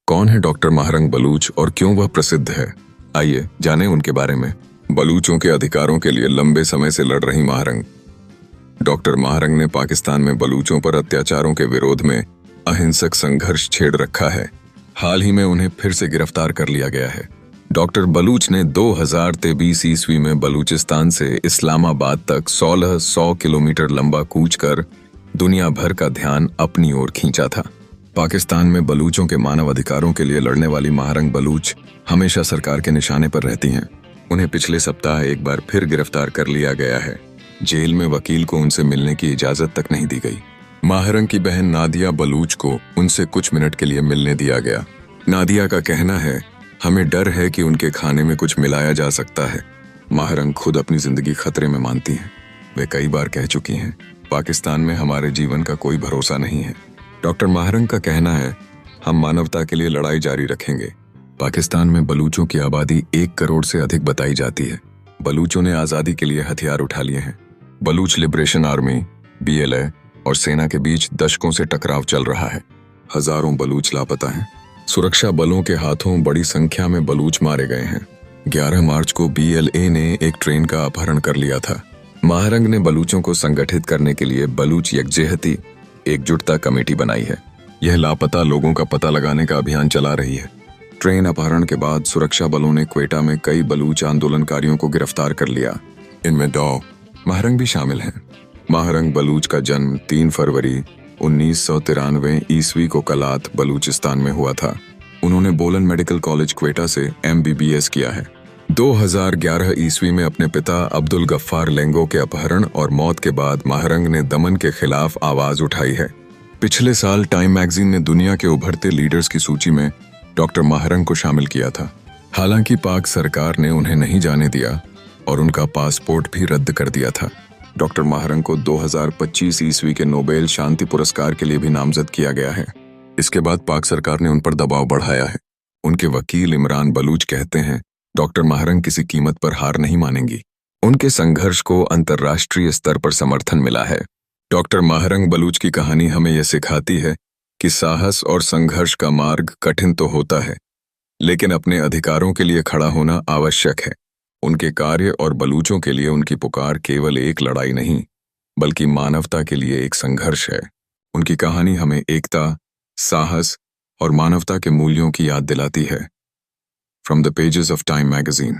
कौन है डॉक्टर महारंग बलूच और क्यों वह प्रसिद्ध है? आइए जानें उनके बारे में। बलूचों के अधिकारों के लिए लंबे समय से लड़ रही महारंग। डॉक्टर महारंग ने पाकिस्तान में बलूचों पर अत्याचारों के विरोध में अहिंसक संघर्ष छेड़ रखा है। हाल ही में उन्हें फिर से गिरफ्तार कर लिया गया है। डॉक्टर बलूच ने 2023 ईस्वी में बलूचिस्तान से इस्लामाबाद तक 1600 किलोमीटर लंबा कूच कर दुनिया भर का ध्यान अपनी ओर खींचा था। पाकिस्तान में बलूचों के मानव अधिकारों के लिए लड़ने वाली महारंग बलूच हमेशा सरकार के निशाने पर रहती हैं। उन्हें पिछले सप्ताह एक बार फिर गिरफ्तार कर लिया गया है। जेल में वकील को उनसे मिलने की इजाजत तक नहीं दी गई। महारंग की बहन नादिया बलूच को उनसे कुछ मिनट के लिए मिलने दिया गया। नादिया का कहना है, हमें डर है कि उनके खाने में कुछ मिलाया जा सकता है। महारंग खुद अपनी जिंदगी खतरे में मानती हैं। वे कई बार कह चुकी हैं, पाकिस्तान में हमारे जीवन का कोई भरोसा नहीं है। डॉक्टर महारंग का कहना है, हम मानवता के लिए लड़ाई जारी रखेंगे। पाकिस्तान में बलूचों की आबादी 1 करोड़ से अधिक बताई जाती है। बलूचों ने आजादी के लिए हथियार उठा लिए हैं। बलूच लिबरेशन आर्मी BLA और सेना के बीच दशकों से टकराव चल रहा है। हजारों बलूच लापता हैं। सुरक्षा बलों के हाथों बड़ी संख्या में बलूच मारे गए हैं। 11 मार्च को BLA ने एक ट्रेन का अपहरण कर लिया था। महारंग ने बलूचों को संगठित करने के लिए बलूच यकजहती एकजुटता कमेटी बनाई है। यह लापता लोगों का पता लगाने का अभियान चला रही है। ट्रेन अपहरण के बाद सुरक्षा बलों ने क्वेटा में कई बलूच आंदोलनकारियों को गिरफ्तार कर लिया। इनमें डॉ महारंग भी शामिल हैं। महारंग बलूच का जन्म 3 फरवरी 1993 ईस्वी को कलात बलूचिस्तान में हुआ था। उन्होंने बोलन मेडिकल कॉलेज क्वेटा से MBBS किया है। 2011 ईस्वी में अपने पिता अब्दुल गफ्फार लेंगो के अपहरण और मौत के बाद महारंग ने दमन के खिलाफ आवाज उठाई है। पिछले साल टाइम मैगजीन ने दुनिया के उभरते लीडर्स की सूची में डॉक्टर महारंग को शामिल किया था। हालांकि पाक सरकार ने उन्हें नहीं जाने दिया और उनका पासपोर्ट भी रद्द कर दिया था। डॉक्टर महारंग को 2025 ईस्वी के नोबेल शांति पुरस्कार के लिए भी नामजद किया गया है। इसके बाद पाक सरकार ने उन पर दबाव बढ़ाया है। उनके वकील इमरान बलूच कहते हैं, डॉक्टर महारंग किसी कीमत पर हार नहीं मानेंगी। उनके संघर्ष को अंतर्राष्ट्रीय स्तर पर समर्थन मिला है। डॉक्टर महारंग बलूच की कहानी हमें यह सिखाती है कि साहस और संघर्ष का मार्ग कठिन तो होता है, लेकिन अपने अधिकारों के लिए खड़ा होना आवश्यक है। उनके कार्य और बलूचों के लिए उनकी पुकार केवल एक लड़ाई नहीं, बल्कि मानवता के लिए एक संघर्ष है। उनकी कहानी हमें एकता, साहस और मानवता के मूल्यों की याद दिलाती है। From the pages of Time magazine.